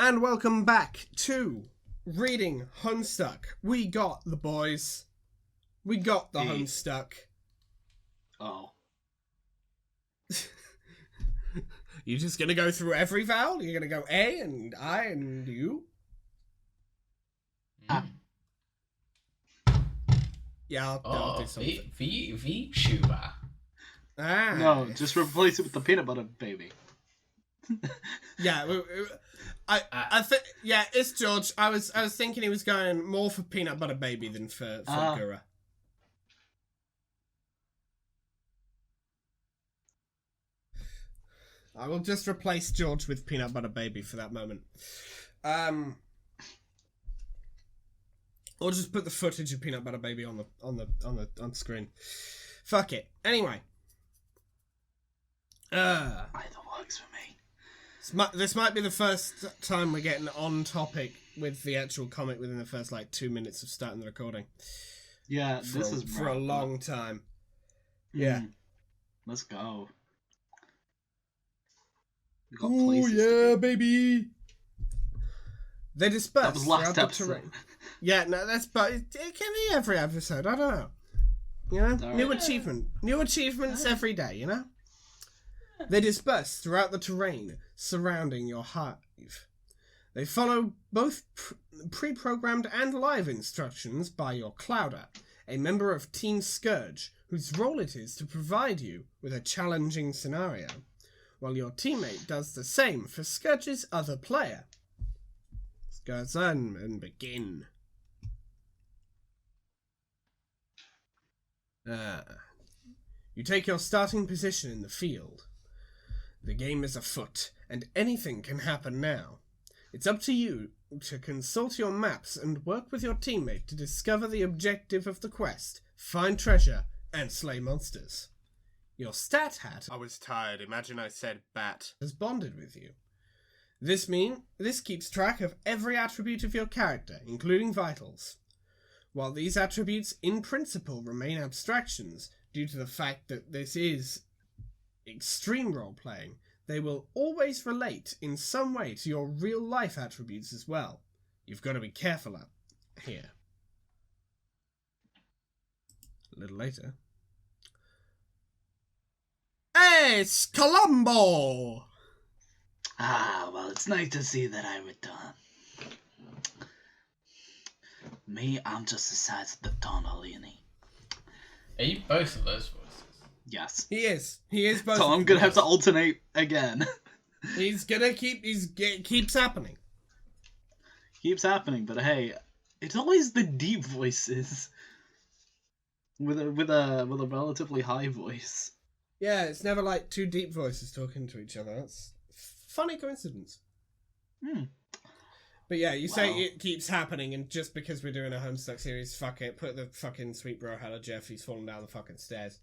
And welcome back to Reading Homestuck. We got the boys. We got the Homestuck. Oh. You just gonna go through every vowel? You're gonna go A and I and U? Yeah, I'll do something. VTuber. Ah. No, just replace it with the peanut butter baby. Yeah, I think it's George. I was thinking he was going more for peanut butter baby than for Gura. I will just replace George with peanut butter baby for that moment. Or just put the footage of peanut butter baby on the screen. Fuck it. Anyway. Either works for me. This might be the first time we're getting on topic with the actual comic within the first 2 minutes of starting the recording. Yeah, this is for a long time. Yeah. Let's go. Oh yeah, baby. They disperse that was last throughout episode. the terrain. Yeah, no, but it can be every episode. I don't know. You know, right. new achievements every day. You know. They disperse throughout the terrain surrounding your hive. They follow both pre-programmed and live instructions by your Clouder, a member of Team Scourge, whose role it is to provide you with a challenging scenario, while your teammate does the same for Scourge's other player. Let's go and begin. You take your starting position in the field. The game is afoot, and anything can happen now. It's up to you to consult your maps and work with your teammate to discover the objective of the quest, find treasure, and slay monsters. Your stat hat, I was tired, imagine I said bat, has bonded with you. This keeps track of every attribute of your character, including vitals. While these attributes in principle remain abstractions, due to the fact that this is extreme role-playing, they will always relate in some way to your real-life attributes as well. You've got to be careful here. A little later. Hey, it's Columbo! Well, it's nice to see that I returned. Me, I'm just the size of the Tonalini. Are you both of those voices? Yes. He is both. So I'm gonna have to alternate again. Keeps happening. Keeps happening, but hey, it's always the deep voices. With a relatively high voice. Yeah, it's never like two deep voices talking to each other. That's funny coincidence. But yeah, you say it keeps happening, and just because we're doing a Homestuck series, fuck it, put the fucking sweet bro Hello Jeff, he's falling down the fucking stairs.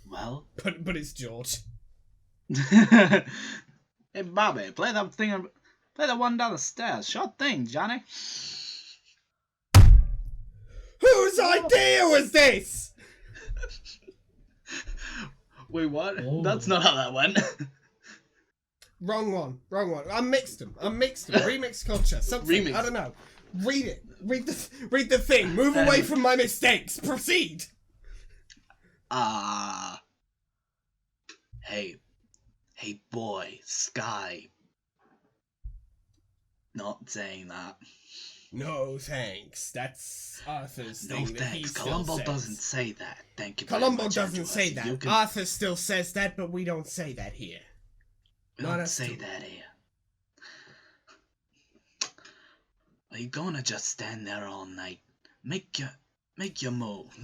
Well, but it's George. Hey Bobby, play that one down the stairs. Sure thing, Johnny. Whose idea was this? Wait, what? Ooh. That's not how that went. Wrong one. I mixed them. Remix culture. Something. Remix. I don't know. Read it. Read the thing. Move away from my mistakes. Proceed. Hey boy, Sky. Not saying that. No thanks. That's Arthur's thing. No that he thanks. still Columbo says. doesn't say that. Thank you. Columbo doesn't say that. Arthur still says that, but we don't say that here. We don't say that here. Are you gonna just stand there all night? Make your move.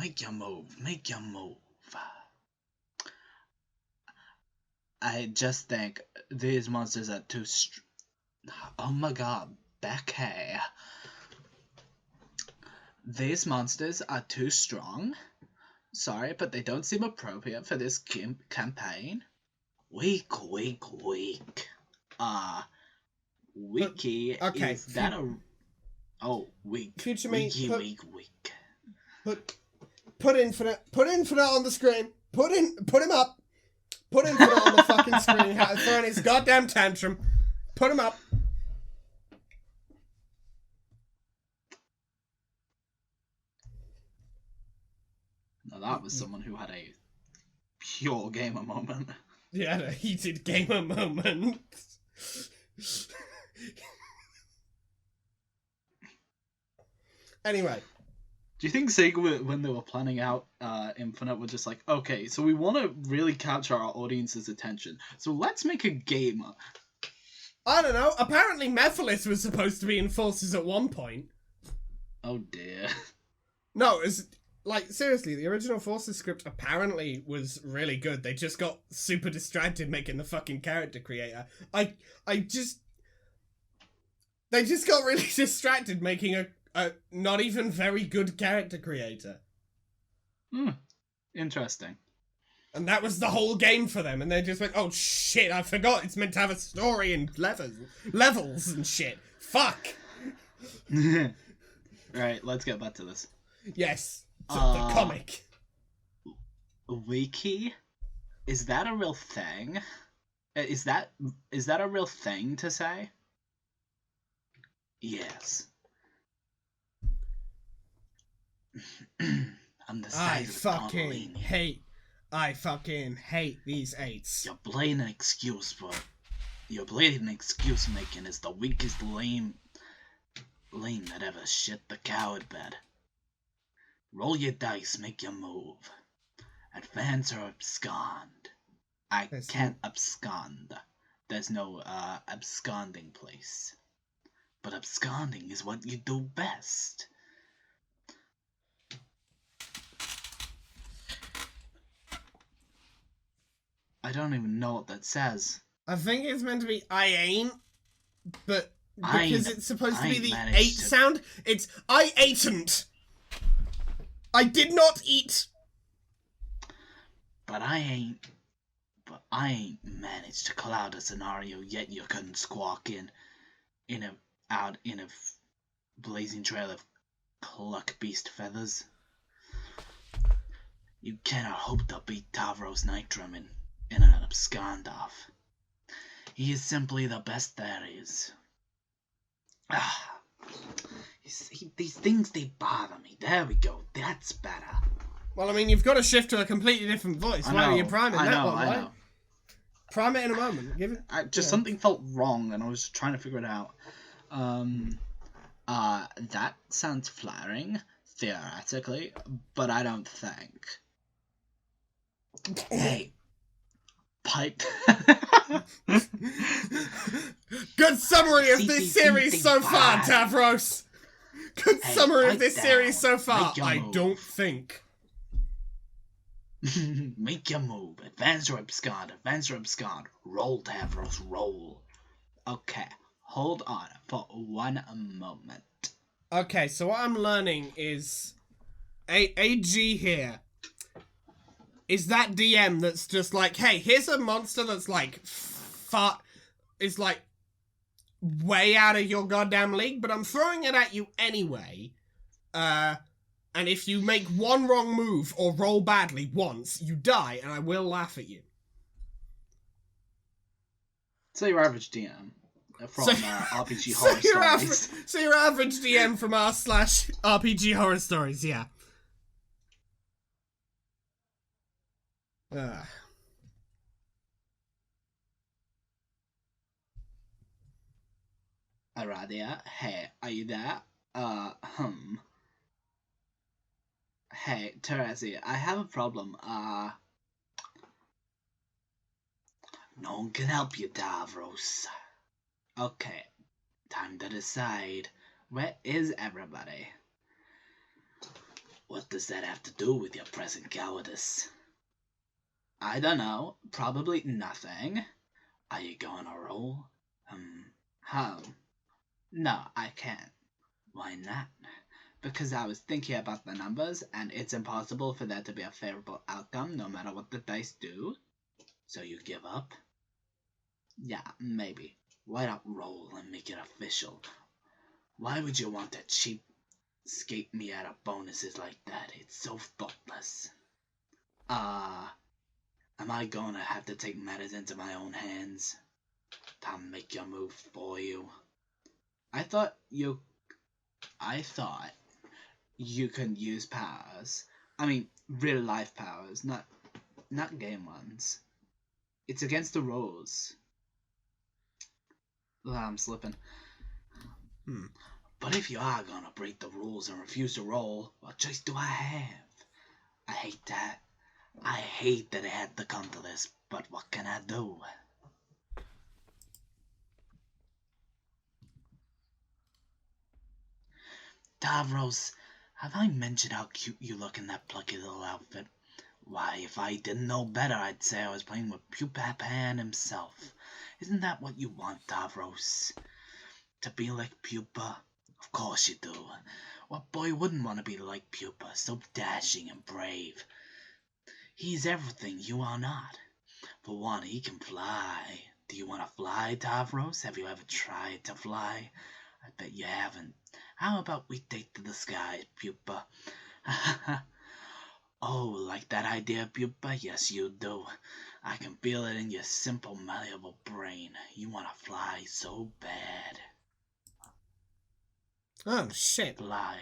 I just think these monsters are too oh my god, Becky. These monsters are too strong. Sorry, but they don't seem appropriate for this campaign. Weak. Wiki, okay. is that a... Oh, weak. Future me, Weak. Put Infinite on the screen. Put him up. Put him on the fucking screen, throwing his goddamn tantrum. Put him up. Now that was someone who had a pure gamer moment. Yeah, a heated gamer moment. Anyway. Do you think Sega, when they were planning out Infinite, were just like, okay, so we want to really capture our audience's attention, so let's make a game? I don't know. Apparently Mephiles was supposed to be in Forces at one point. Oh dear. No, it's like, seriously, the original Forces script apparently was really good. They just got super distracted making the fucking character creator. They just got really distracted making a not even very good character creator. Interesting. And that was the whole game for them, and they just went, oh shit, I forgot it's meant to have a story and levels and shit. Fuck! Right, let's get back to this. Yes, the comic. Wiki? Is that a real thing? Is that a real thing to say? Yes. I'm the size of Connolini. I fucking hate these 8s. Your blatant excuse making is the weakest lame that ever shit the coward bed. Roll your dice, make your move. Advance or abscond. I can't abscond. There's no absconding place. But absconding is what you do best. I don't even know what that says. I think it's meant to be I ain't, but because it's supposed to be the 8 sound, it's I aten't. I did not eat. But I ain't managed to call out a scenario yet you couldn't squawk out in a blazing trail of cluck beast feathers. You cannot hope to beat Tavros Nitrum in an abscond off. He is simply the best there is. These things, they bother me. There we go. That's better. Well, I mean, you've got to shift to a completely different voice. Why are you priming that one, right? Prime it in a moment. Give it. Something felt wrong, and I was trying to figure it out. That sounds flattering, theoretically, but I don't think. Hey, pipe. Good summary of this series so far, Tavros. Good summary of this series so far. I don't think. Make your move. Advance or abscond. Roll, Tavros, roll. Okay, hold on for one moment. Okay, so what I'm learning is AG here is that DM that's just like, hey, here's a monster that's like is like way out of your goddamn league, but I'm throwing it at you anyway. And if you make one wrong move or roll badly once, you die, and I will laugh at you. So your average DM from RPG Horror Stories. So your average DM from r/RPG Horror Stories, yeah. Aradia, hey, are you there? Hey, Terezi, I have a problem. No one can help you, Davros. Okay, time to decide. Where is everybody? What does that have to do with your present cowardice? I don't know. Probably nothing. Are you going to roll? How? No, I can't. Why not? Because I was thinking about the numbers, and it's impossible for there to be a favorable outcome no matter what the dice do. So you give up? Yeah, maybe. Why not roll and make it official? Why would you want to cheapskate me out of bonuses like that? It's so thoughtless. Am I gonna have to take matters into my own hands? To make your move for you? I thought you could use powers. I mean, real life powers, not game ones. It's against the rules. I'm slipping. But if you are gonna break the rules and refuse to roll, what choice do I have? I hate that. I hate that it had to come to this, but what can I do? Davros, have I mentioned how cute you look in that plucky little outfit? Why, if I didn't know better, I'd say I was playing with Pupa Pan himself. Isn't that what you want, Davros? To be like Pupa? Of course you do. What boy wouldn't want to be like Pupa, so dashing and brave? He's everything you are not. For one, he can fly. Do you want to fly, Davros? Have you ever tried to fly? I bet you haven't. How about we take to the sky, Pupa? Oh, like that idea, Pupa? Yes, you do. I can feel it in your simple, malleable brain. You want to fly so bad. Oh, shit. Fly.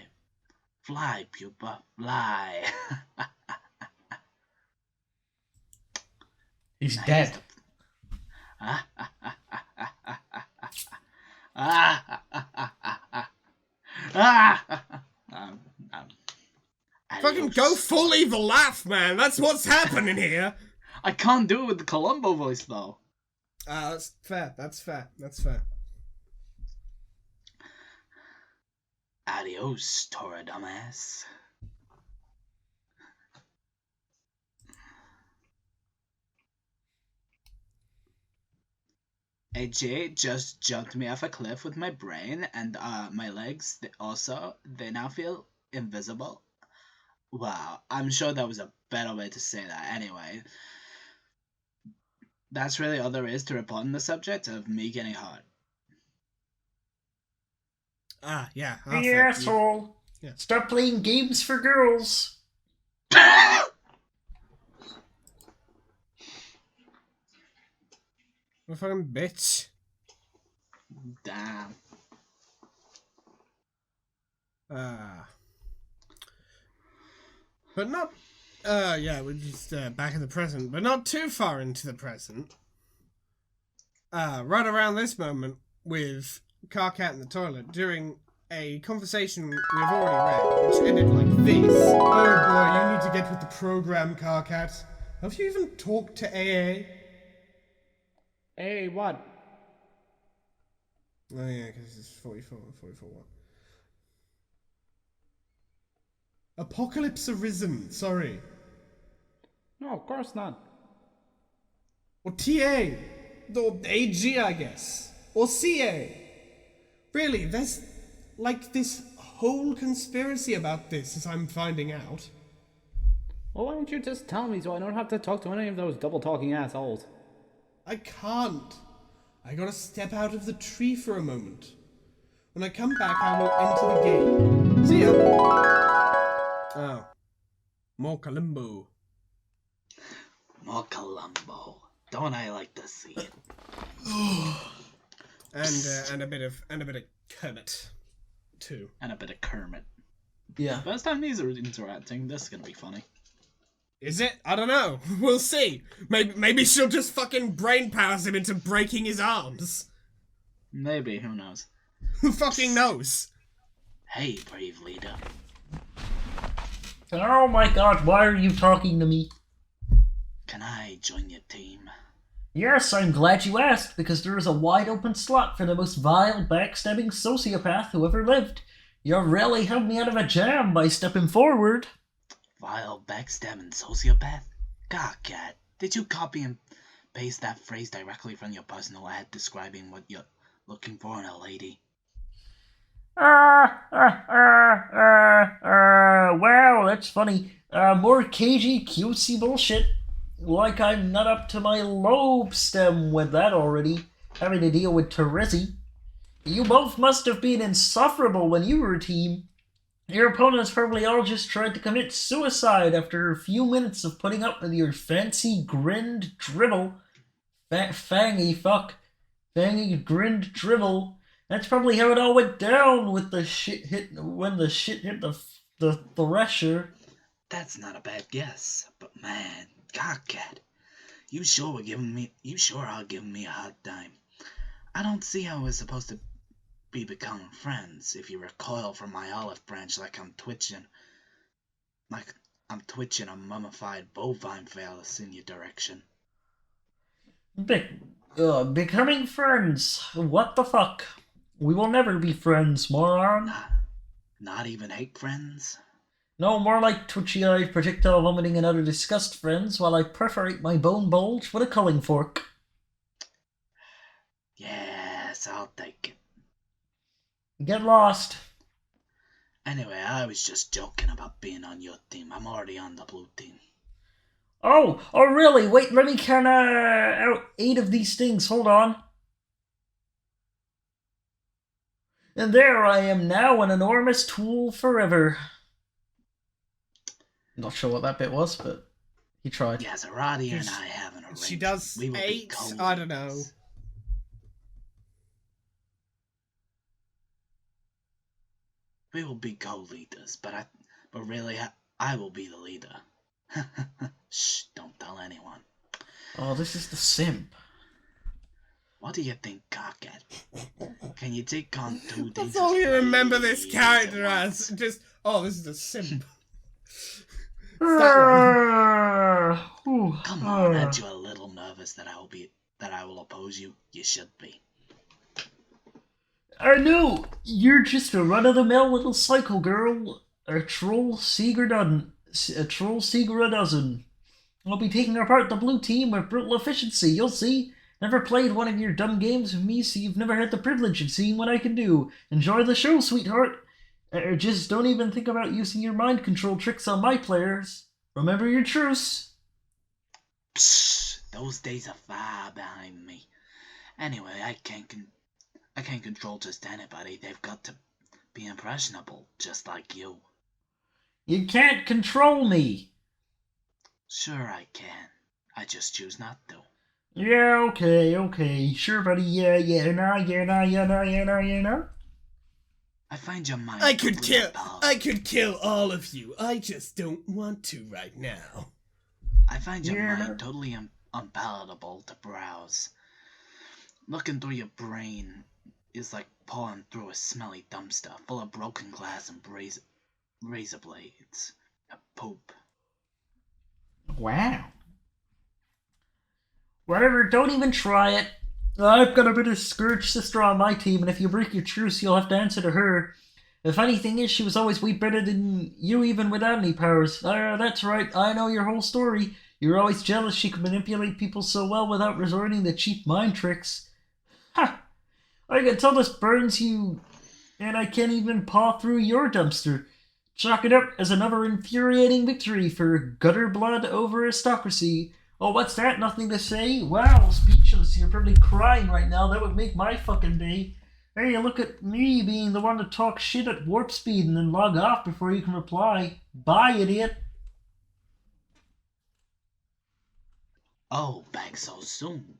Fly, Pupa. Fly. He's dead. Fucking go full evil laugh, man. That's what's happening here. I can't do it with the Columbo voice, though. That's fair. That's fair. That's fair. Adios, Tora dumbass. AJ just jumped me off a cliff with my brain, and my legs, they now feel invisible. Wow, I'm sure that was a better way to say that. Anyway, that's really all there is to report on the subject of me getting hard. Yeah. Hey, asshole. Yeah. Stop playing games for girls. What a fucking bitch. Damn. But not, we're just back in the present, but not too far into the present. Right around this moment with Carcat in the toilet during a conversation we've already read, which ended like this. Oh boy, you need to get with the program, Carcat. Have you even talked to AA? Hey, what? Oh yeah, because it's 44 what? Apocalypse Arisen, sorry. No, of course not. Or TA. Or AG, I guess. Or CA. Really, there's like this whole conspiracy about this, as I'm finding out. Well, why don't you just tell me so I don't have to talk to any of those double-talking assholes? I can't. I gotta step out of the tree for a moment. When I come back, I will enter the game. See ya! Oh. More Columbo. More Columbo. Don't I like to see it? and a bit of Kermit too. And a bit of Kermit. Yeah. First time these are interacting, this is gonna be funny. Is it? I don't know. We'll see. Maybe she'll just fucking brain powers him into breaking his arms. Maybe, who knows? Who fucking knows? Hey, brave leader. Oh my god, why are you talking to me? Can I join your team? Yes, I'm glad you asked, because there is a wide open slot for the most vile, backstabbing sociopath who ever lived. You really helped me out of a jam by stepping forward. Vile, backstabbing sociopath? Godcat, did you copy and paste that phrase directly from your personal ad describing what you're looking for in a lady? Wow, that's funny. More cagey, cutesy bullshit. Like I'm not up to my lobe stem with that already, having to deal with Terezi. You both must have been insufferable when you were a team. Your opponents probably all just tried to commit suicide after a few minutes of putting up with your fancy grinned dribble. Fangy grinned dribble. That's probably how it all went down with the shit hit when the shit hit the thresher. That's not a bad guess, but man, Cockcat, you sure are giving me a hard time. I don't see how we're supposed to be becoming friends if you recoil from my olive branch like I'm twitching a mummified bovine phallus in your direction. Becoming friends. What the fuck? We will never be friends, moron. Not even hate friends? No, more like twitchy-eyed, projectile vomiting and utter disgust friends while I perforate my bone bulge with a culling fork. Yes, I'll take it. Get lost. Anyway, I was just joking about being on your team. I'm already on the blue team. Oh, really? Wait, let me count out 8 of these things. Hold on. And there I am now, an enormous tool forever. Not sure what that bit was, but he tried. Yeah, Zarati and I have an arrangement. She does 8. I don't know. We will be co-leaders, but really, I will be the leader. Shh, don't tell anyone. Oh, this is the simp. What do you think, Cockhead? Can you take on 2 days? That's all you remember this character as. Just, oh, this is a simp. Come on, aren't you a little nervous that I will oppose you? You should be. No, you're just a run-of-the-mill little psycho girl. A troll seeger a dozen. I'll be taking apart the blue team with brutal efficiency, you'll see. Never played one of your dumb games with me, so you've never had the privilege of seeing what I can do. Enjoy the show, sweetheart. Just don't even think about using your mind control tricks on my players. Remember your truce. Psst, those days are far behind me. Anyway, I can't control just anybody. They've got to be impressionable, just like you. You can't control me. Sure I can. I just choose not to. Yeah, okay. Sure, buddy. Yeah, nah. I find your mind. I could kill all of you. I just don't want to right now. I find your mind totally unpalatable to browse. Looking through your brain is like pawing through a smelly dumpster full of broken glass and razor blades. A poop. Wow. Whatever, don't even try it. I've got a bit of Scourge sister on my team, and if you break your truce, you'll have to answer to her. The funny thing is, she was always way better than you even without any powers. That's right, I know your whole story. You were always jealous she could manipulate people so well without resorting to cheap mind tricks. Ha! I can tell this burns you, and I can't even paw through your dumpster. Chalk it up as another infuriating victory for gutter blood over aristocracy. Oh, what's that? Nothing to say? Wow, speechless. You're probably crying right now. That would make my fucking day. Hey, look at me being the one to talk shit at warp speed and then log off before you can reply. Bye, idiot. Oh, back so soon.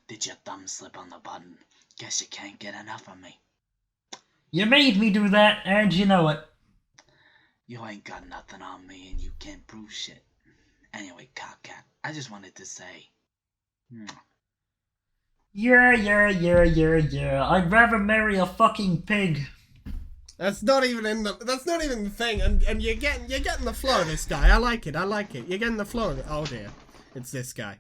Did your thumb slip on the button? Guess you can't get enough of me. You made me do that, and you know it. You ain't got nothing on me and you can't prove shit. Anyway, Cockcat, I just wanted to say... Yeah. I'd rather marry a fucking pig. That's not even the thing, and you're getting the flow of this guy. I like it. You're getting the flow of it. Oh dear. It's this guy.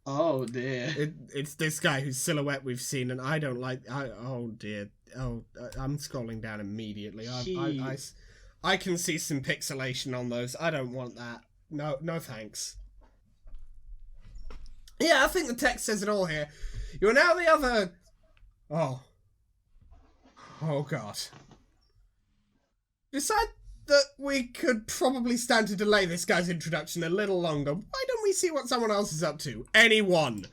Oh dear. It's this guy whose silhouette we've seen, and I don't like. Oh dear. Oh, I'm scrolling down immediately. I can see some pixelation on those. I don't want that. No thanks. Yeah, I think the text says it all here. You are now the other... Oh God. Decide that we could probably stand to delay this guy's introduction a little longer. Why don't we see what someone else is up to? Anyone.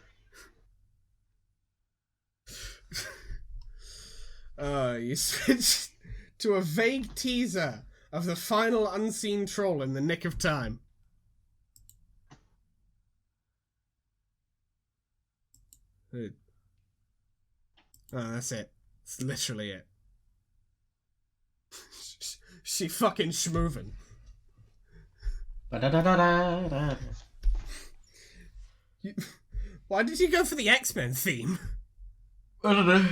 You switched to a vague teaser of the final unseen troll in the nick of time. Oh, that's it. It's literally it. She fucking schmoovin'. Ba-da-da-da-da-da. Why did you go for the X-Men theme? I don't know.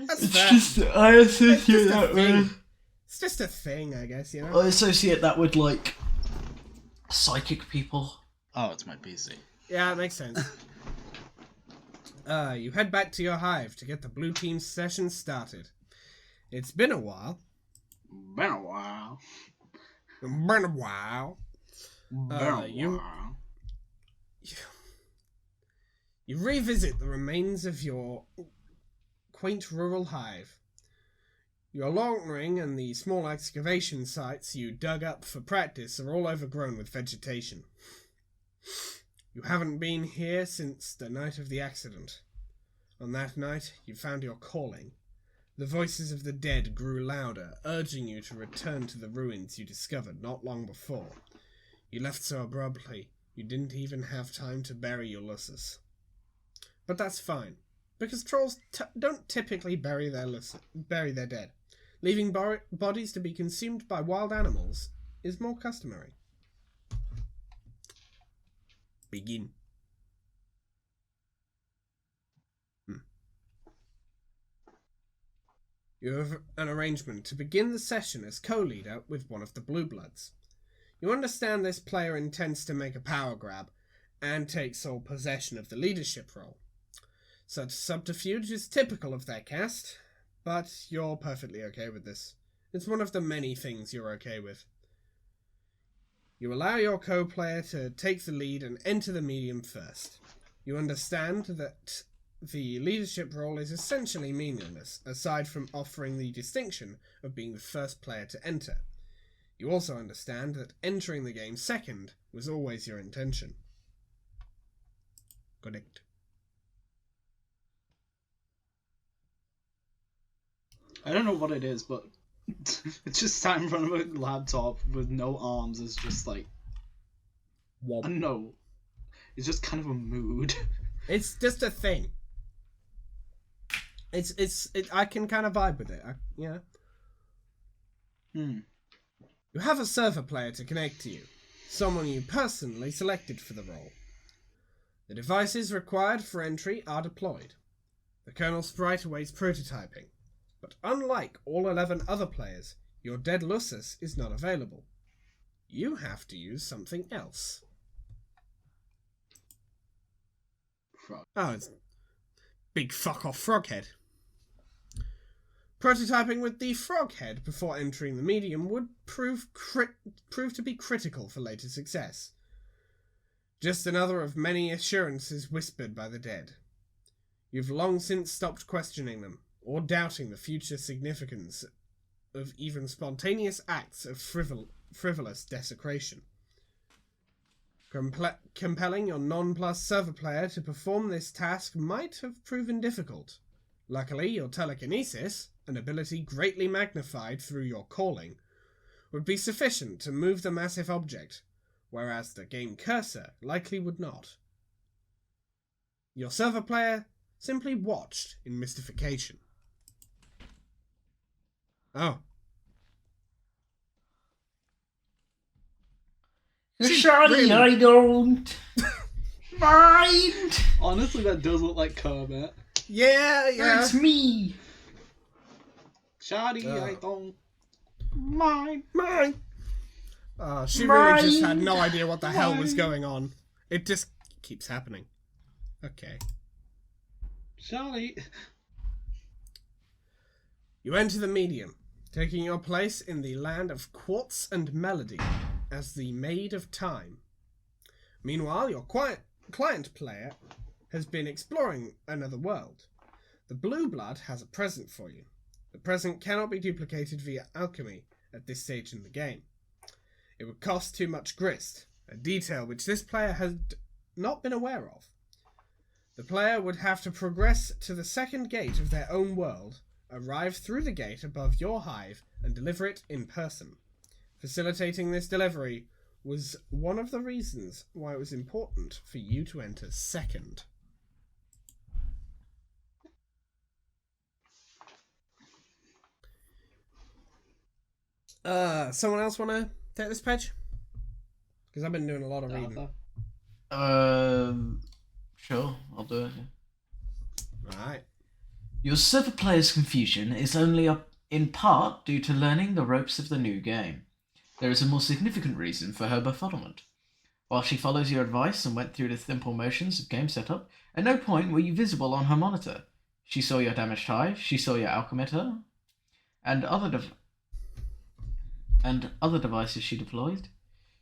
That's It's fair. just, I associate It's just a that thing. with... It's just a thing, I guess, you know? I associate that with, like, psychic people. Oh, it's my PC. Yeah, it makes sense. You head back to your hive to get the blue team's session started. It's been a while. Been a while. Been a while. Been a you- while. You revisit the remains of your quaint rural hive. Your long ring and the small excavation sites you dug up for practice are all overgrown with vegetation. You haven't been here since the night of the accident. On that night, you found your calling. The voices of the dead grew louder, urging you to return to the ruins you discovered not long before. You left so abruptly, you didn't even have time to bury Ulysses. But that's fine, because trolls don't typically bury their dead. Leaving bodies to be consumed by wild animals is more customary. Begin. You have an arrangement to begin the session as co-leader with one of the Blue Bloods. You understand this player intends to make a power grab and take sole possession of the leadership role. Such subterfuge is typical of their caste, but you're perfectly okay with this. It's one of the many things you're okay with. You allow your co-player to take the lead and enter the medium first. You understand that the leadership role is essentially meaningless, aside from offering the distinction of being the first player to enter. You also understand that entering the game second was always your intention. Correct. I don't know what it is, but it's just sat in front of a laptop with no arms. It's just like, I don't know. It's just kind of a mood. It's just a thing. I can kind of vibe with it. You have a server player to connect to you, someone you personally selected for the role. The devices required for entry are deployed. The kernel sprite awaits prototyping, but unlike all 11 other players, your dead Lusus is not available. You have to use something else. Frog. Oh, it's big fuck off froghead. Prototyping with the froghead before entering the medium would prove to be critical for later success. Just another of many assurances whispered by the dead. You've long since stopped questioning them, or doubting the future significance of even spontaneous acts of frivolous desecration. Compelling your non-plus server player to perform this task might have proven difficult. Luckily, your telekinesis, an ability greatly magnified through your calling, would be sufficient to move the massive object, whereas the game cursor likely would not. Your server player simply watched in mystification. Oh. Sorry, really- I don't mind. Honestly, that does look like Kermit. Yeah. It's me. Shoddy, Oh. I don't mind. Mine. She really just had Mine. no idea what the hell was Mine. going on. It just keeps happening. Okay. Shoddy. You enter the medium, taking your place in the land of quartz and melody as the Maid of Time. Meanwhile, your client player has been exploring another world. The Blue Blood has a present for you. The present cannot be duplicated via alchemy at this stage in the game. It would cost too much grist, a detail which this player had not been aware of. The player would have to progress to the second gate of their own world, arrive through the gate above your hive and deliver it in person. Facilitating this delivery was one of the reasons why it was important for you to enter second. Someone else want to take this page? Because I've been doing a lot of reading. Sure, I'll do it. Alright. Your server player's confusion is only in part due to learning the ropes of the new game. There is a more significant reason for her befuddlement. While she follows your advice and went through the simple motions of game setup, at no point were you visible on her monitor. She saw your damaged hive, she saw your alchemitter, and other devices she deployed.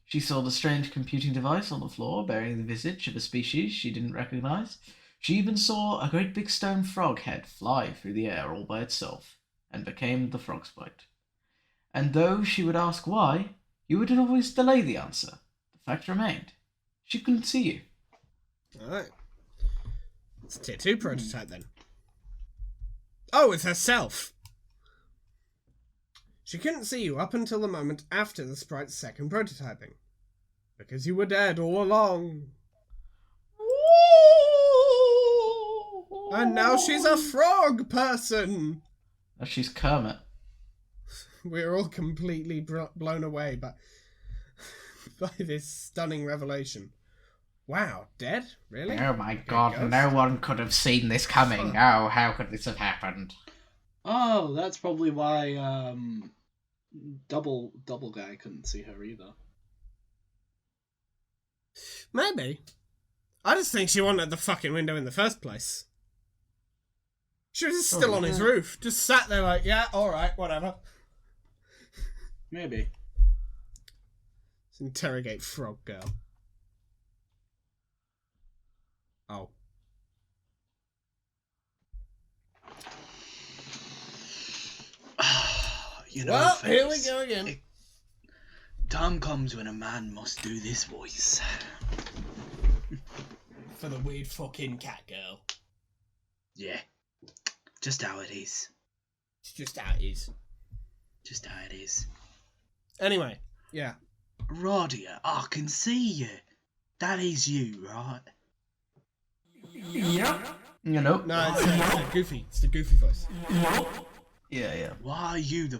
She saw the strange computing device on the floor bearing the visage of a species she didn't recognize. She even saw a great big stone frog head fly through the air all by itself, and became the frog's bite. And though she would ask why, you would always delay the answer. The fact remained. She couldn't see you. Alright. It's a tier 2 prototype then. Oh, it's herself! She couldn't see you up until the moment after the sprite's second prototyping. Because you were dead all along. And now she's a frog person! Now she's Kermit. We're all completely blown away by this stunning revelation. Wow, dead? Really? Oh my god, no one could have seen this coming. Oh, how could this have happened? Oh, that's probably why double guy couldn't see her either. Maybe. I just think she wanted the fucking window in the first place. She was just still on his roof, just sat there like, yeah, alright, whatever. Maybe. Let's interrogate Frog Girl. Oh. You know, Well, Face, here we go again. Time comes when a man must do this voice. For the weird fucking cat girl. Yeah. Just how it is. It's just how it is. Just how it is. Anyway, yeah. Rodia, I can see you. That is you, right? Yep. You know. No, it's Goofy. It's the Goofy voice. Yeah. Why are you the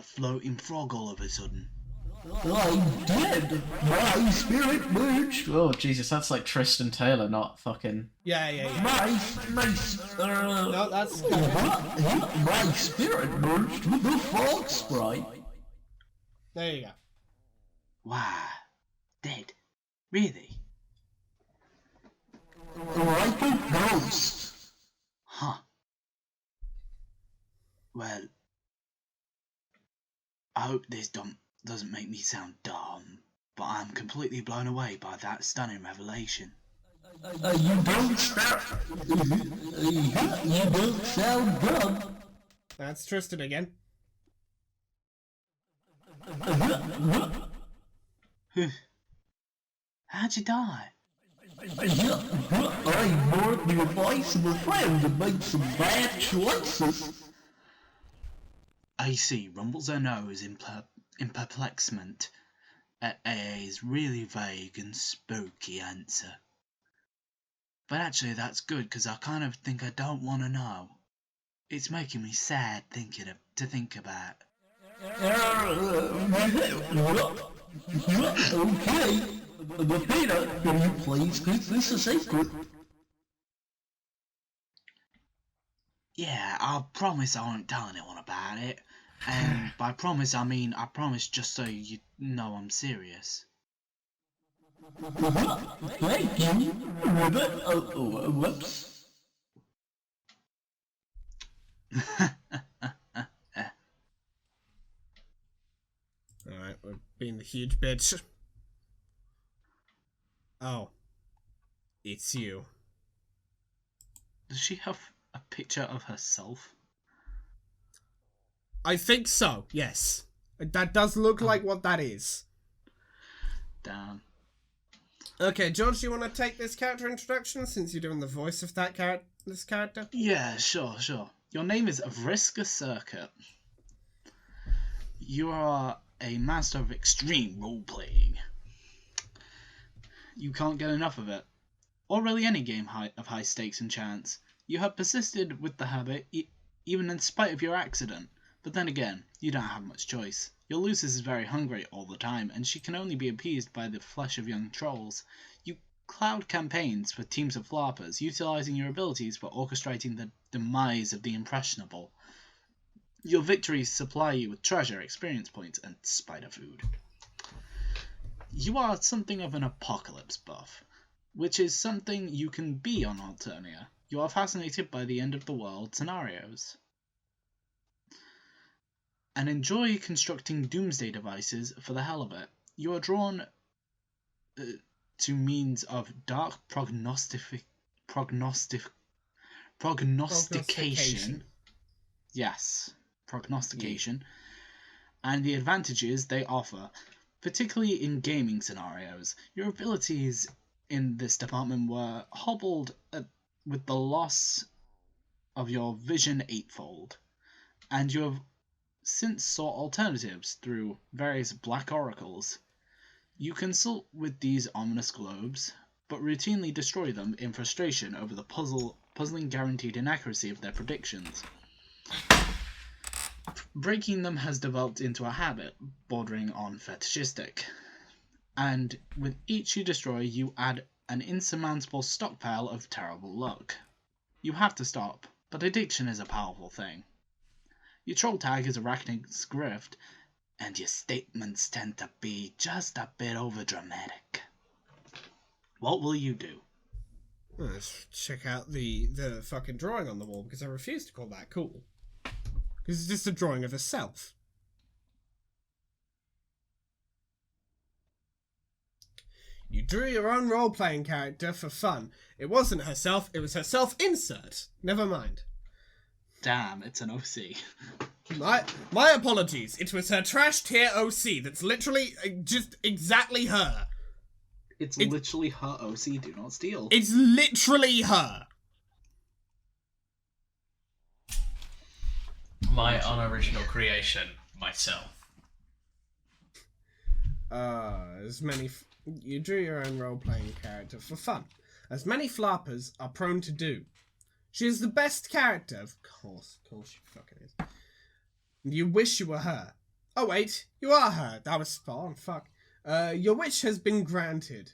floating frog all of a sudden? I'm dead. My spirit merged. Oh Jesus, that's like Tristan Taylor, not fucking. Yeah. No, that's. My spirit merged with the frog sprite. There you go. Wow. Dead. Really? Like a ghost. Huh. Well, I hope this doesn't make me sound dumb, but I'm completely blown away by that stunning revelation. You don't sound dumb. That's Tristan again. How'd you die? I ignored the advice of a friend and made some bad choices. AC rumbles her nose in perplexment at AA's really vague and spooky answer. But actually that's good, because I kind of think I don't want to know. It's making me sad to think about. Okay, but Peter, can you please keep this a secret? Yeah, I promise I won't tell anyone about it. And by promise, I mean I promise just so you know I'm serious. Thank you. Whoops. Alright, we're being the huge bitch. Oh. It's you. Does she have a picture of herself? I think so, yes. That does look like what that is. Damn. Okay, George, do you want to take this character introduction since you're doing the voice of that this character? Yeah, sure. Your name is Vriska Circuit. You are a master of extreme role-playing. You can't get enough of it. Or really any game of high stakes and chance. You have persisted with the habit, even in spite of your accident. But then again, you don't have much choice. Your Lucis is very hungry all the time, and she can only be appeased by the flesh of young trolls. You cloud campaigns with teams of flarpers, utilizing your abilities for orchestrating the demise of the impressionable. Your victories supply you with treasure, experience points, and spider food. You are something of an apocalypse buff, which is something you can be on Alternia. You are fascinated by the end of the world scenarios, and enjoy constructing doomsday devices for the hell of it. You are drawn to means of dark prognostication. Yes, prognostication, and the advantages they offer, particularly in gaming scenarios. Your abilities in this department were hobbled with the loss of your vision eightfold, and you have since sought alternatives through various black oracles. You consult with these ominous globes, but routinely destroy them in frustration over the puzzling guaranteed inaccuracy of their predictions. Breaking them has developed into a habit, bordering on fetishistic, and with each you destroy, you add an insurmountable stockpile of terrible luck. You have to stop, but addiction is a powerful thing. Your troll tag is Arachnid's Grift, and your statements tend to be just a bit overdramatic. What will you do? Let's check out the fucking drawing on the wall, because I refuse to call that cool. Because it's just a drawing of herself. You drew your own role-playing character for fun. It wasn't herself, it was her self-insert. Never mind. Damn, it's an OC. My apologies. It was her trash tier OC that's literally just exactly her. It's literally her OC, do not steal. It's literally her. My unoriginal creation, myself. You drew your own role-playing character for fun, as many flarpers are prone to do. She is the best character, of course she fucking is. You wish you were her. Oh wait, you are her. That was spot on, fuck. Your wish has been granted.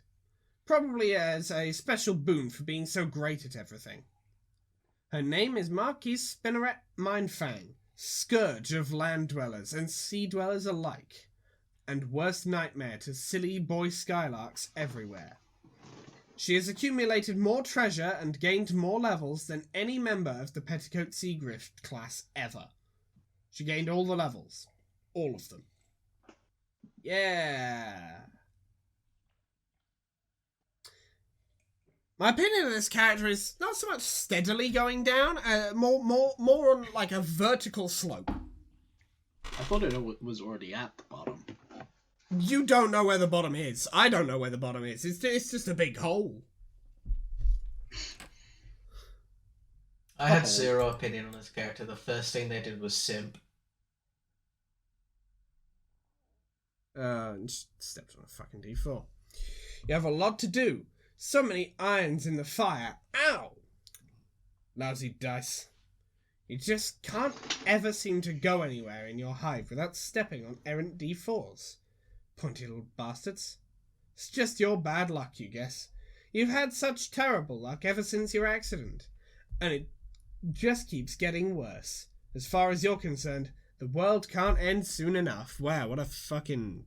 Probably as a special boon for being so great at everything. Her name is Marquise Spinneret Mindfang, scourge of land dwellers and sea dwellers alike, and worst nightmare to silly boy skylarks everywhere. She has accumulated more treasure and gained more levels than any member of the Petticoat Seagrift class ever. She gained all the levels. All of them. Yeah. My opinion of this character is not so much steadily going down, more on like a vertical slope. I thought it was already at the bottom. You don't know where the bottom is. I don't know where the bottom is. It's just a big hole. I had zero opinion on this character. The first thing they did was simp. Just stepped on a fucking D4. You have a lot to do. So many irons in the fire. Ow! Lousy dice. You just can't ever seem to go anywhere in your hive without stepping on errant D4s. Pointy little bastards. It's just your bad luck, you guess. You've had such terrible luck ever since your accident. And it just keeps getting worse. As far as you're concerned, the world can't end soon enough. Wow, what a fucking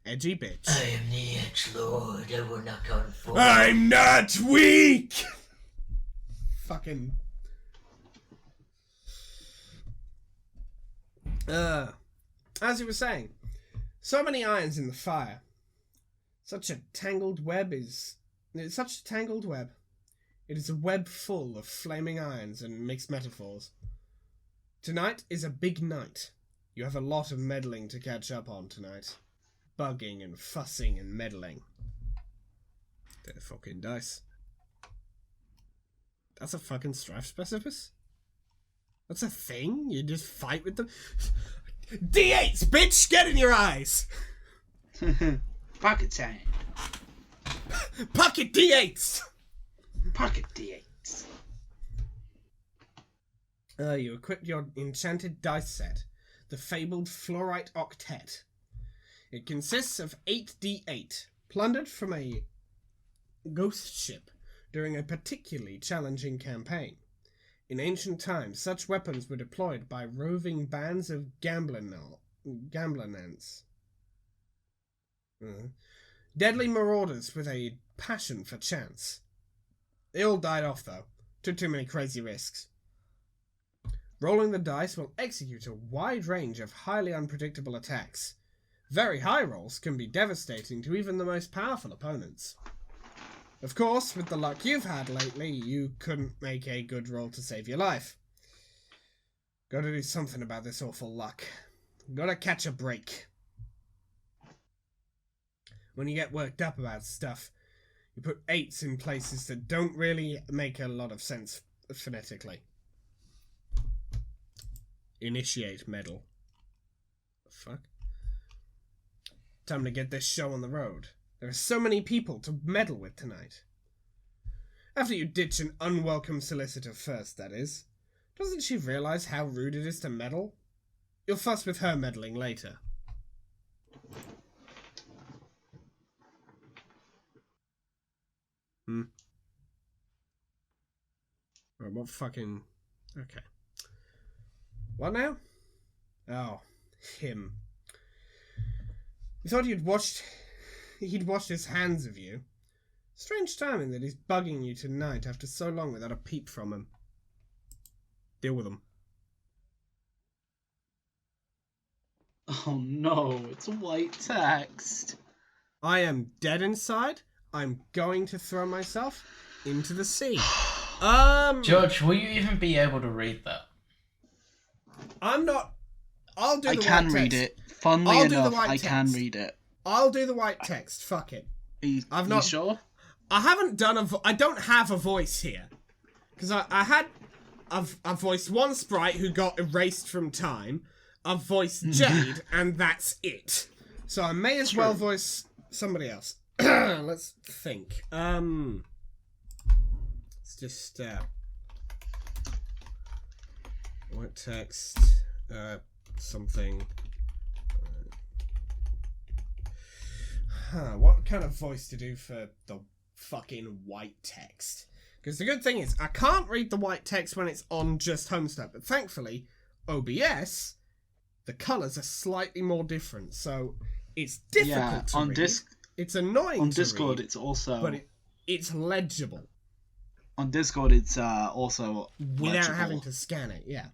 edgy bitch. I am the Edgelord. I will not conform. I'm not weak! Fucking... as you were saying, so many irons in the fire. Such a tangled web. It's such a tangled web. It is a web full of flaming irons and mixed metaphors. Tonight is a big night. You have a lot of meddling to catch up on tonight. Bugging and fussing and meddling. They're fucking dice. That's a fucking strife specific? That's a thing? You just fight with them? D8s, bitch! Get in your eyes! Pocket time. Pocket D8s! Pocket D8s. You equip your enchanted dice set, the fabled Fluorite Octet. It consists of 8d8, plundered from a ghost ship during a particularly challenging campaign. In ancient times, such weapons were deployed by roving bands of gamblerants. Deadly marauders with a passion for chance. They all died off, though. Took too many crazy risks. Rolling the dice will execute a wide range of highly unpredictable attacks. Very high rolls can be devastating to even the most powerful opponents. Of course, with the luck you've had lately, you couldn't make a good roll to save your life. Gotta do something about this awful luck. Gotta catch a break. When you get worked up about stuff, you put 8s in places that don't really make a lot of sense phonetically. Initiate medal. The fuck? Time to get this show on the road. There are so many people to meddle with tonight. After you ditch an unwelcome solicitor first, that is. Doesn't she realize how rude it is to meddle? You'll fuss with her meddling later. Right, what fucking... Okay. What now? Oh, him. You thought he'd washed his hands of you. Strange timing that he's bugging you tonight after so long without a peep from him. Deal with him. Oh no, it's white text. I am dead inside. I'm going to throw myself into the sea. George, will you even be able to read that? I'm not... I'll do the I can white read text. it. Funnily I'll do the enough, white I can text. read it. I'll do the white text. Fuck it. You sure? I haven't done I don't have a voice here. Because I've voiced one sprite who got erased from time. I've voiced Jade, and that's it. So I may as well voice somebody else. Let's think. It's just white text, something. What kind of voice to do for the fucking white text? Because the good thing is, I can't read the white text when it's on just Homestuck, but thankfully, OBS, the colours are slightly more different, so it's difficult to read. It's annoying on to Discord, read, it's also... but it's legible. On Discord, it's also Without legible. having to scan it, yeah.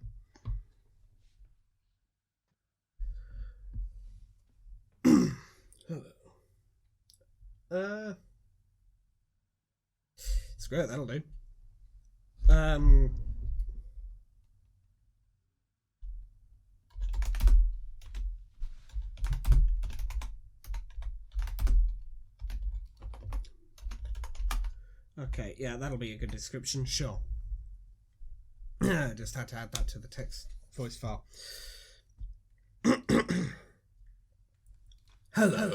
Screw it, that'll do. Okay, yeah, that'll be a good description, sure. Just had to add that to the text voice file. Hello.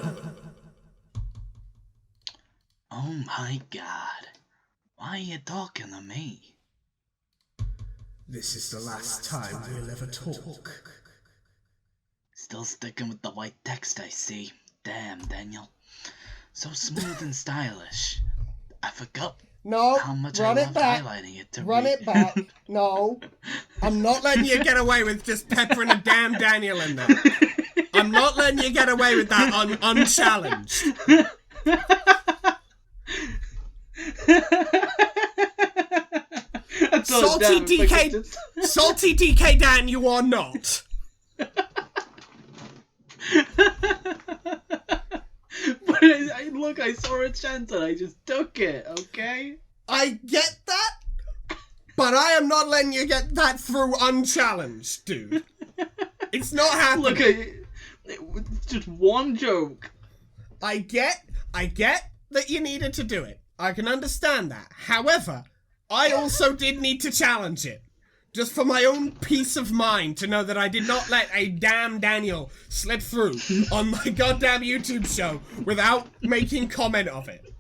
Oh my god. Why are you talking to me? This is the last time we'll ever talk. Still sticking with the white text, I see. Damn, Daniel. So smooth and stylish. I forgot how much I loved highlighting it to Run read. it back. No. I'm not letting you get away with just peppering a damn Daniel in there. I'm not letting you get away with that unchallenged. Salty DK Dan, you are not. But look, I saw a chance and I just took it, okay? I get that, but I am not letting you get that through unchallenged, dude. It's not happening. Look, it's just one joke. I get that you needed to do it. I can understand that. However, I also did need to challenge it. Just for my own peace of mind to know that I did not let a damn Daniel slip through on my goddamn YouTube show without making comment of it.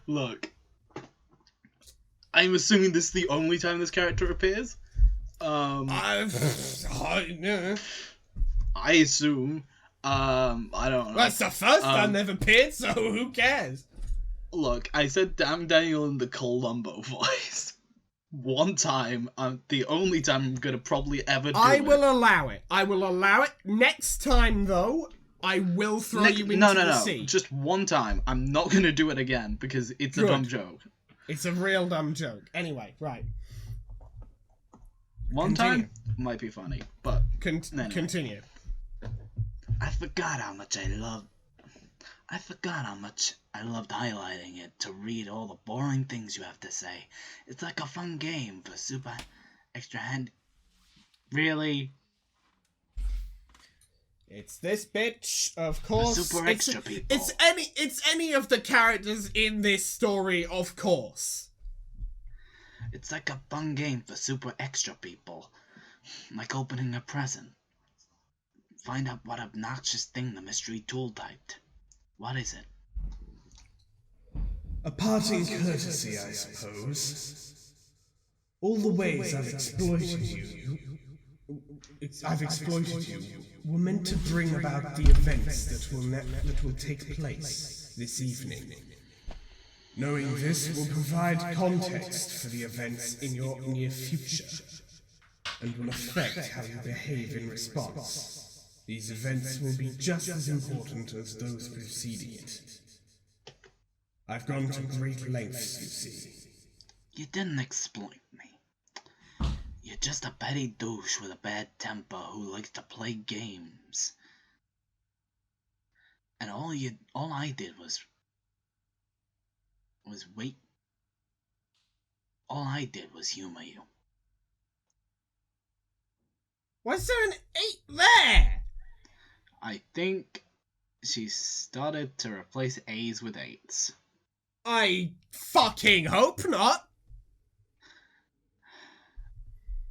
Look, I'm assuming this is the only time this character appears. I assume. I don't know. That's the first time they've appeared, so who cares? Look, I said damn Daniel in the Columbo voice. One time, the only time I'm gonna probably ever do I will allow it. I will allow it. Next time, though, I will throw you into the sea. Just one time. I'm not gonna do it again because it's a dumb joke. It's a real dumb joke. Anyway, right. One time might be funny, but anyway. Continue. I forgot how much I loved highlighting it to read all the boring things you have to say. It's like a fun game for super extra hand. Really? It's this bitch, of course. Super extra people. It's any of the characters in this story, of course. It's like a fun game for super extra people. Like opening a present. Find out what obnoxious thing the mystery tool typed. What is it? A parting courtesy, I suppose. All the ways I've exploited you were meant to bring about the events that will take place this evening. Knowing this will provide context for the events in your near future, and will affect how you behave in response. These events will be just as important as those preceding it. I've gone to great lengths, you see. You didn't exploit me. You're just a petty douche with a bad temper who likes to play games. And all I did was wait. All I did was humor you. Was there an 8 there? I think she started to replace A's with 8s. I fucking hope not.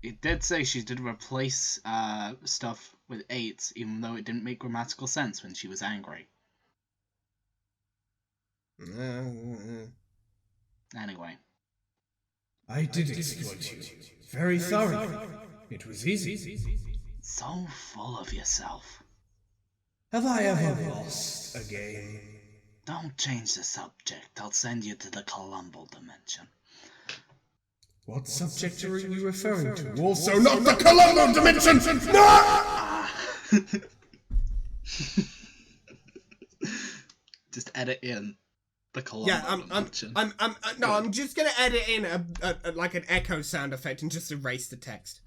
It did say she did replace stuff with 8s, even though it didn't make grammatical sense when she was angry. Anyway. I did exploit you. Very thoroughly. It was easy. So full of yourself. Have I ever lost a game? Don't change the subject. I'll send you to the Columbo Dimension. What subject are you referring to? Also not the Columbo Dimension! No! Just edit in the Columbo Dimension. I'm just gonna edit in a like an echo sound effect and just erase the text.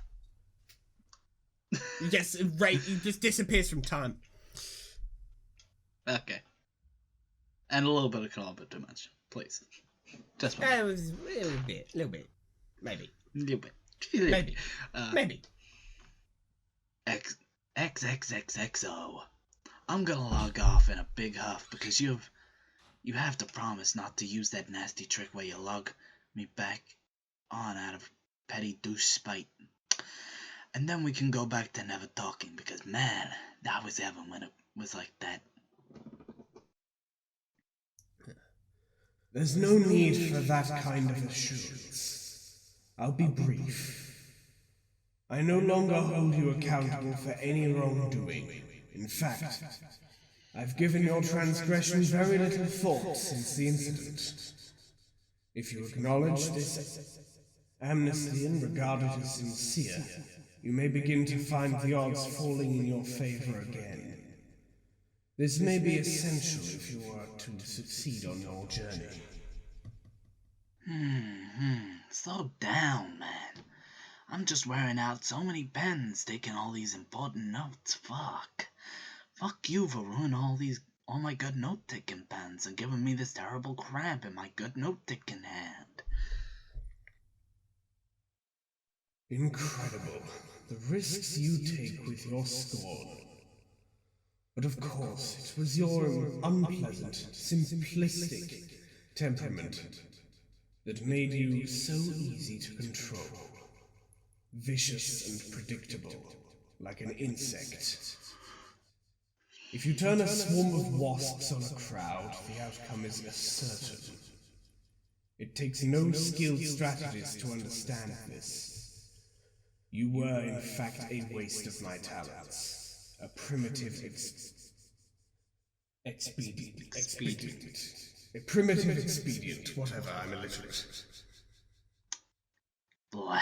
It just disappears from time. Okay. And a little bit of Columbo Dimension, please. Just one. It was a little bit. Maybe. Maybe. Maybe. XXXXO. I'm gonna log off in a big huff because you have to promise not to use that nasty trick where you log me back on out of petty douche spite. And then we can go back to never talking because, man, that was heaven when it was like that. There's no need for that kind of assurance. I'll be brief. I no longer hold you accountable for any wrongdoing. In fact, I've given your transgression very little thought since the incident. If you acknowledge this amnesty and regard it as sincere, you may begin to find the odds falling in your favor again. This may be essential if you are to succeed on your journey. Slow down, man. I'm just wearing out so many pens taking all these important notes. Fuck you for ruining all my good note-taking pens and giving me this terrible cramp in my good note-taking hand. Incredible, the risks you take with your scorn. But of course, it was your unpleasant, simplistic temperament that made you so easy to control. Vicious and predictable, like an insect. If you turn a swarm of wasps on a crowd, the outcome is certain. It takes no skilled strategist to understand this. You were, in fact, a waste of my talents. A primitive expedient. A primitive expedient, whatever, I'm illiterate. Boy,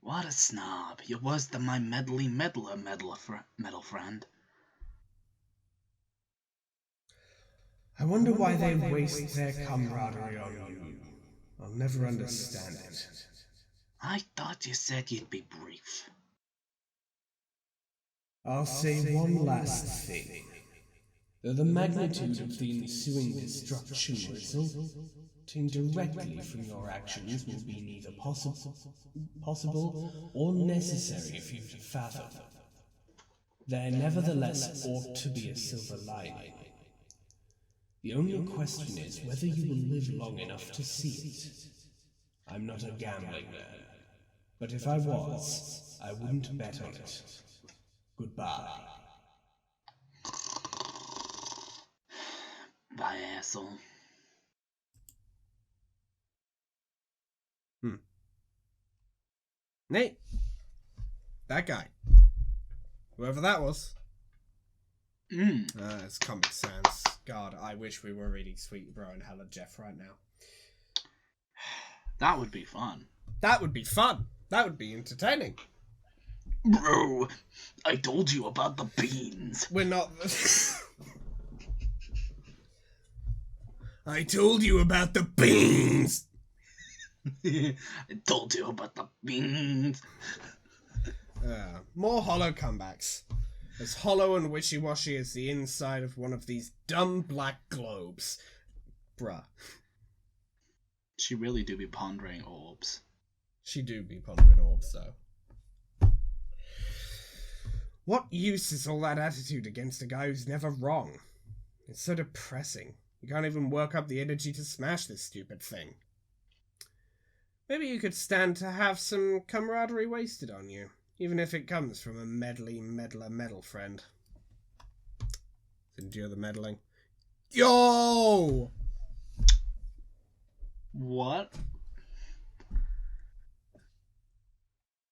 what a snob. You're worse than my meddler friend. I wonder why they waste their camaraderie on you. I'll never understand it. I thought you said you'd be brief. I'll say one last thing. Though the magnitude of the ensuing destruction resulting directly from your actions will be neither possible or necessary for you to fathom, there nevertheless ought to be a silver lining. The only question is whether you will live long enough to see it. I'm not a gambling man, but if I was, I wouldn't bet on it. Goodbye. Bye, asshole. Nate. That guy. Whoever that was. It's Comic Sans. God, I wish we were reading Sweet Bro and Hella Jeff right now. That would be fun. That would be fun. That would be entertaining. Bro, I told you about the beans. We're not... I told you about the beans! I told you about the beans. More hollow comebacks. As hollow and wishy-washy as the inside of one of these dumb black globes. Bruh. She really do be pondering orbs. She do be pondering orbs, though. What use is all that attitude against a guy who's never wrong? It's so depressing. You can't even work up the energy to smash this stupid thing. Maybe you could stand to have some camaraderie wasted on you. Even if it comes from a meddler friend. Endure the meddling. Yo! What?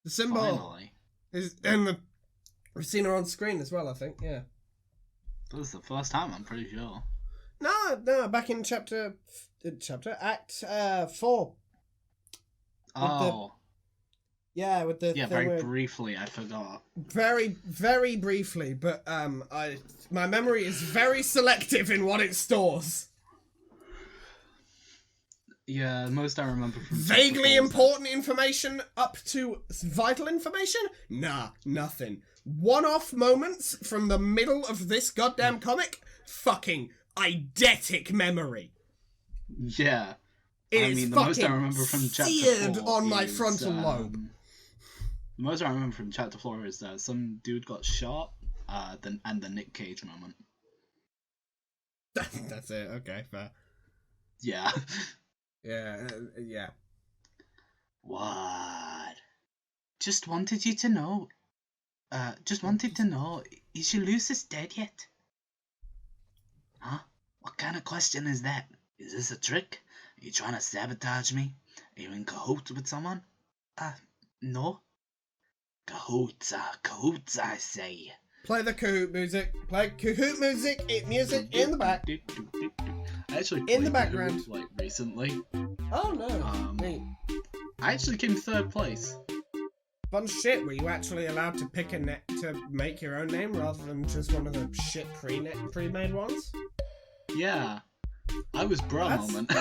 The symbol Finally. is, and we've seen her on screen as well, I think, yeah. This is the first time, I'm pretty sure. No, back in Act 4. Oh. With the Yeah, thing very where, briefly, I forgot. very, very briefly, but my memory is very selective in what it stores. Yeah, most I remember from... Vaguely important information up to vital information? Nah, nothing. One-off moments from the middle of this goddamn comic? Fucking eidetic memory. Yeah. The most I remember from chapter 4 on my is, frontal lobe. The most I remember from chapter 4 is that some dude got shot, and the Nick Cage moment. That's it, okay, fair. Yeah. Yeah. What? Just wanted to know, is your Lucis dead yet? Huh? What kind of question is that? Is this a trick? Are you trying to sabotage me? Are you in cahoots with someone? No. Cahoots, I say. Play the Kahoot music. Play Kahoot music. Music in the back. I actually In played the background. Kahoot, like recently. Oh no. Neat. I actually came third place. Fun shit. Were you actually allowed to pick a net to make your own name rather than just one of the shit pre-made ones? Yeah. I was bro moment.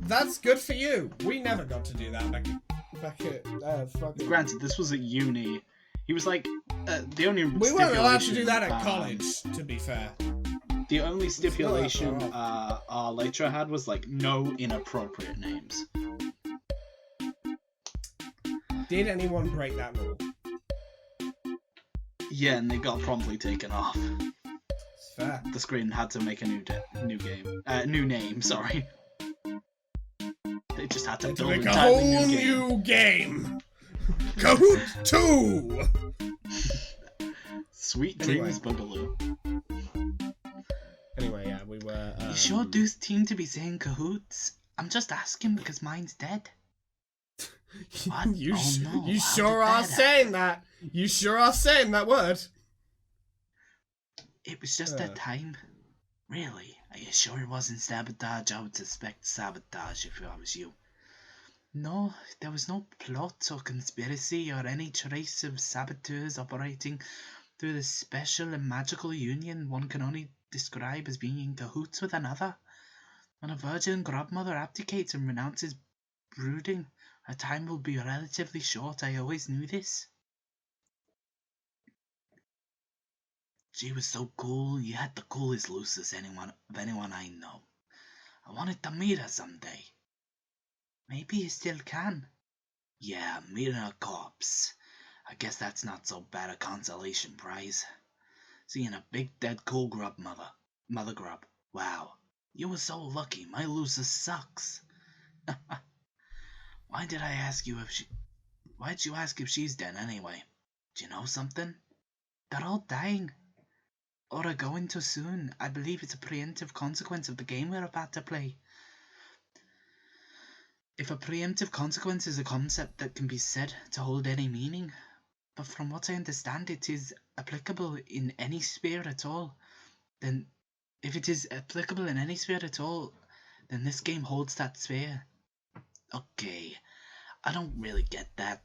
That's good for you. We never got to do that back at fucking... Granted, this was at uni. He was like, the only We weren't allowed to stipulation, do that at college, to be fair. The only stipulation our lecturer had was like, no inappropriate names. Did anyone break that rule? Yeah, and they got promptly taken off. It's fair. The screen had to make a new name. Sorry. They just have to To build make an a entirely whole new game. new game. Kahoot 2! Sweet Anyway. dreams, Boogaloo. Anyway, yeah, we were... You sure do seem to be saying cahoots? I'm just asking because mine's dead. What? you Oh no, you how sure did are that saying that. You sure are saying that word. It was just that time. Really? Are you sure it wasn't sabotage? I would suspect sabotage if I was you. No, there was no plot or conspiracy or any trace of saboteurs operating through the special and magical union one can only describe as being in cahoots with another. When a virgin grandmother abdicates and renounces brooding, her time will be relatively short. I always knew this. She was so cool. You had the coolest Lucis of anyone I know. I wanted to meet her someday. Maybe you still can. Yeah, meeting a corpse. I guess that's not so bad a consolation prize. Seeing a big dead cool grub mother grub. Wow, you were so lucky. My Lucis sucks. Why'd you ask if she's dead anyway? Do you know something? They're all dying. Or are going to soon. I believe it's a preemptive consequence of the game we're about to play. If a preemptive consequence is a concept that can be said to hold any meaning, but from what I understand it is applicable in any sphere at all, then if it is applicable in any sphere at all, then this game holds that sphere. Okay, I don't really get that,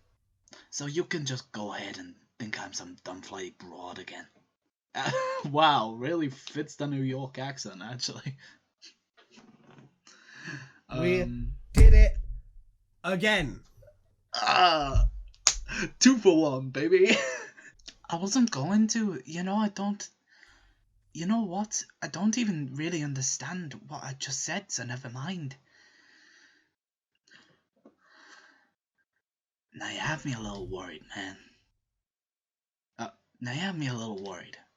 so you can just go ahead and think I'm some dumbfly broad again. Wow, really fits the New York accent, actually. We did it again. 2 for 1, baby. I wasn't going to. You know what? I don't even really understand what I just said, so never mind. Now you have me a little worried, man.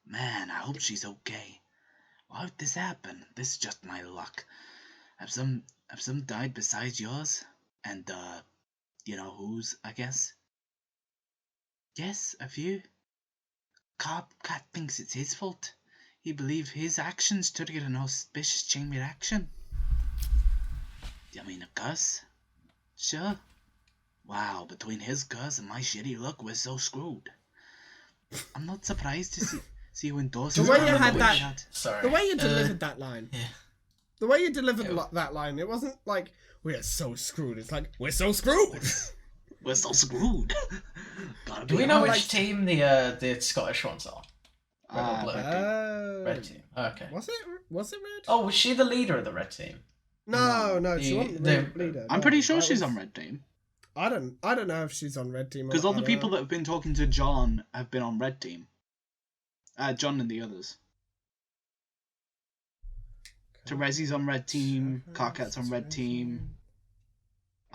Man, I hope she's okay. Why would this happen? This is just my luck. Have some died besides yours? And, you know whose, I guess? Yes, a few. Cat thinks it's his fault. He believes his actions triggered an auspicious chain reaction. You mean a curse? Sure. Wow, between his curse and my shitty luck, we're so screwed. I'm not surprised to see you endorse The his way you plan had the that- had. Sorry. The way you delivered that line. Yeah. The way you delivered that line, it wasn't like, we're so screwed. It's like, we're so screwed. We're so screwed. Gotta Do be we know honest. which team the Scottish ones are? Red or blue? Red team. Okay. Was it red? Oh, was she the leader of the red team? No, she the- wasn't the- the leader. I'm no. pretty sure That she's was- on Red Team. I don't know if she's on red team. Because all the people that have been talking to John have been on Red Team. John and the others. Terezi's on Red Team. Carcat's on Red Team.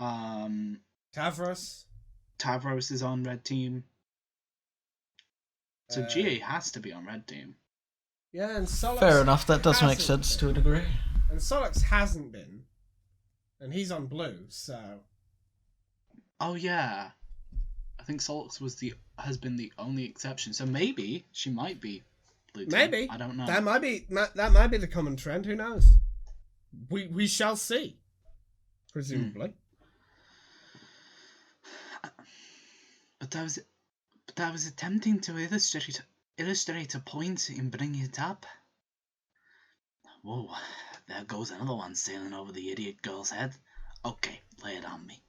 Tavros. Tavros is on Red Team. So GA has to be on Red Team. Yeah, and Solux. Fair enough, that does make hasn't sense been. to a degree. And Solux hasn't been, and he's on blue. So Oh yeah. I think Solix has been the only exception. So maybe she might be blue team. maybe I don't know. that might be the common trend. Who knows? We shall see. Presumably. But I was attempting to illustrate a point in bringing it up. Whoa, there goes another one sailing over the idiot girl's head. Okay, lay it on me.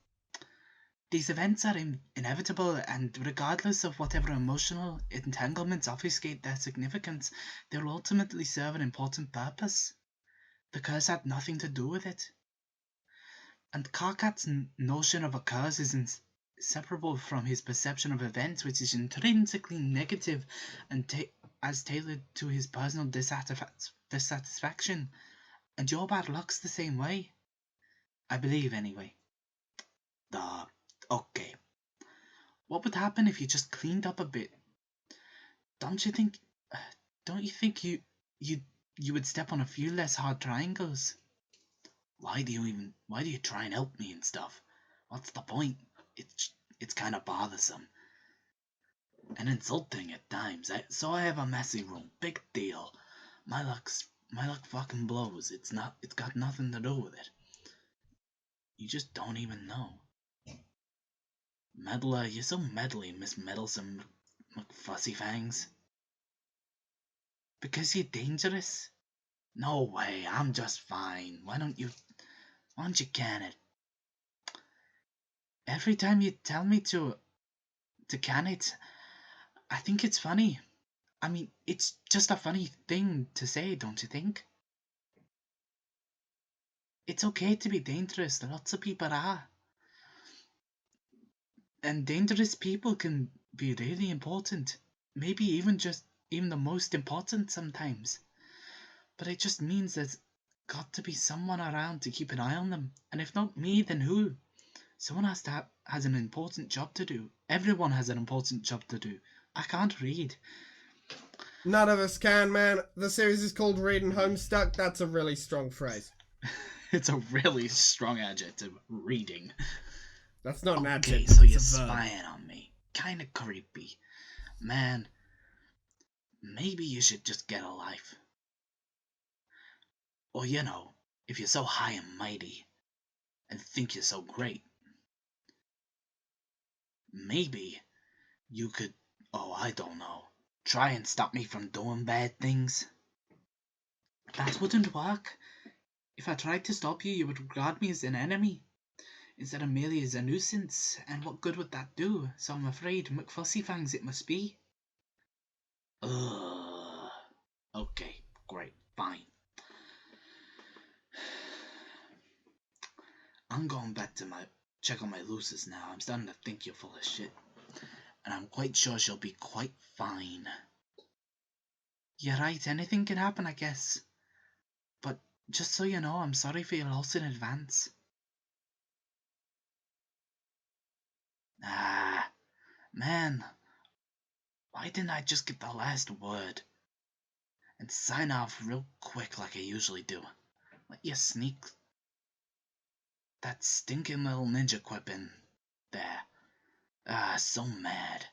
These events are inevitable, and regardless of whatever emotional entanglements obfuscate their significance, they will ultimately serve an important purpose. The curse had nothing to do with it. And Karkat's notion of a curse is inseparable from his perception of events, which is intrinsically negative and as tailored to his personal dissatisfaction. And your bad luck's the same way. I believe, anyway. Okay. What would happen if you just cleaned up a bit? Don't you think you would step on a few less hard triangles? why do you try and help me and stuff? What's the point? It's kind of bothersome and insulting at times. So I have a messy room. Big deal. My luck fucking blows. It's got nothing to do with it. You just don't even know. Meddler, you're so meddly, Miss Meddlesome McFussyfangs. Because you're dangerous? No way, I'm just fine. Why don't you can it? Every time you tell me to can it, I think it's funny. I mean, it's just a funny thing to say, don't you think? It's okay to be dangerous, lots of people are. And dangerous people can be really important. Maybe even the most important sometimes. But it just means there's got to be someone around to keep an eye on them. And if not me, then who? Someone has an important job to do. Everyone has an important job to do. I can't read. None of us can, man. The series is called Reading Homestuck. That's a really strong phrase. It's a really strong adjective, reading. That's not an Okay, adjective. so it's you're a verb. spying on me. Kinda creepy. Man, maybe you should just get a life. Or, if you're so high and mighty and think you're so great, maybe you could, I don't know, try and stop me from doing bad things. That wouldn't work. If I tried to stop you, you would regard me as an enemy, instead of merely as a nuisance, and what good would that do? So I'm afraid McFussyfangs it must be. Ugh. Okay, great, fine. I'm going back to check on my Lucis now. I'm starting to think you're full of shit. And I'm quite sure she'll be quite fine. You're right, anything can happen, I guess. But just so you know, I'm sorry for your loss in advance. Ah, man. Why didn't I just get the last word? And sign off real quick like I usually do. Let you sneak that stinking little ninja quip in there. Ah, so mad.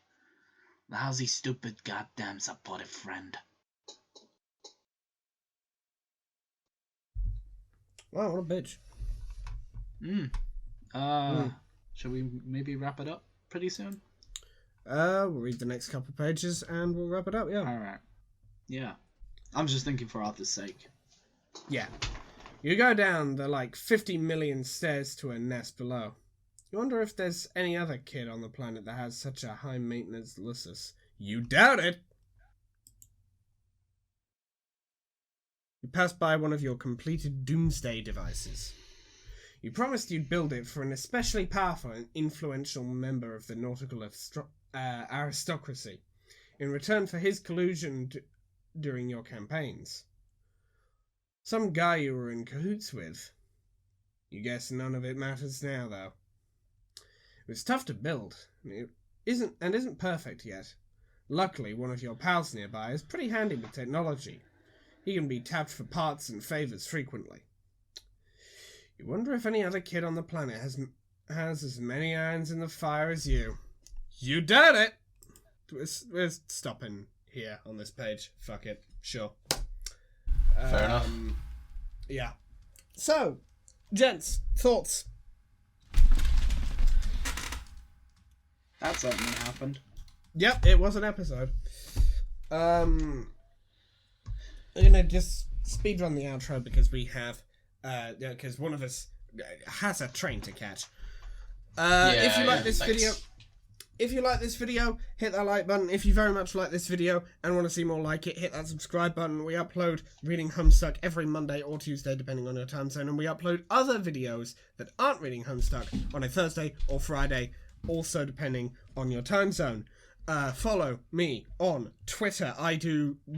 Lousy, stupid, goddamn supportive friend. Wow, what a bitch. Shall we maybe wrap it up pretty soon? We'll read the next couple pages and we'll wrap it up, yeah. Alright. Yeah. I'm just thinking for Arthur's sake. Yeah. You go down the 50 million stairs to a nest below. You wonder if there's any other kid on the planet that has such a high maintenance Lucis. You doubt it! You pass by one of your completed doomsday devices. You promised you'd build it for an especially powerful and influential member of the nautical aristocracy, in return for his collusion during your campaigns. Some guy you were in cahoots with. You guess none of it matters now, though. It was tough to build. It isn't perfect yet. Luckily, one of your pals nearby is pretty handy with technology. He can be tapped for parts and favors frequently. You wonder if any other kid on the planet has as many irons in the fire as you. You doubt it! We're stopping here on this page. Fuck it. Sure. Fair enough. Yeah. So, gents, thoughts? That certainly happened. Yep, it was an episode. I'm gonna just speedrun the outro because we have, because one of us has a train to catch. If you like this video, hit that like button. If you very much like this video and want to see more like it, hit that subscribe button. We upload Reading Homestuck every Monday or Tuesday, depending on your time zone, and we upload other videos that aren't Reading Homestuck on a Thursday or Friday, also depending on your time zone. Follow me on Twitter.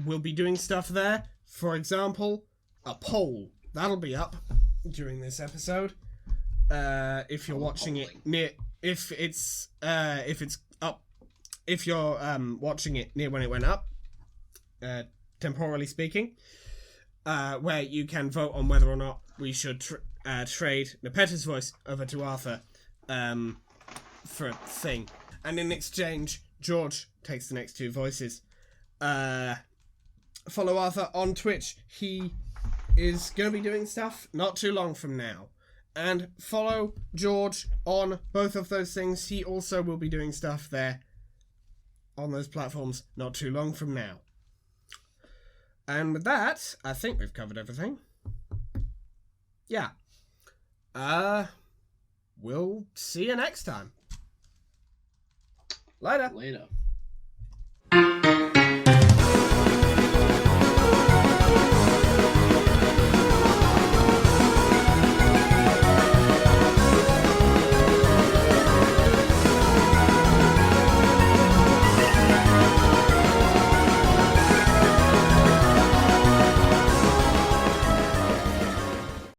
Will be doing stuff there. For example, a poll that'll be up during this episode. If you're watching it if you're watching it near when it went up, temporally speaking, where you can vote on whether or not we should trade Nepeta's voice over to Arthur for a thing. And in exchange, George takes the next two voices. Follow Arthur on Twitch. He is going to be doing stuff not too long from now. And follow George on both of those things. He also will be doing stuff there on those platforms not too long from now. And with that, I think we've covered everything. Yeah. We'll see you next time. Later. Later.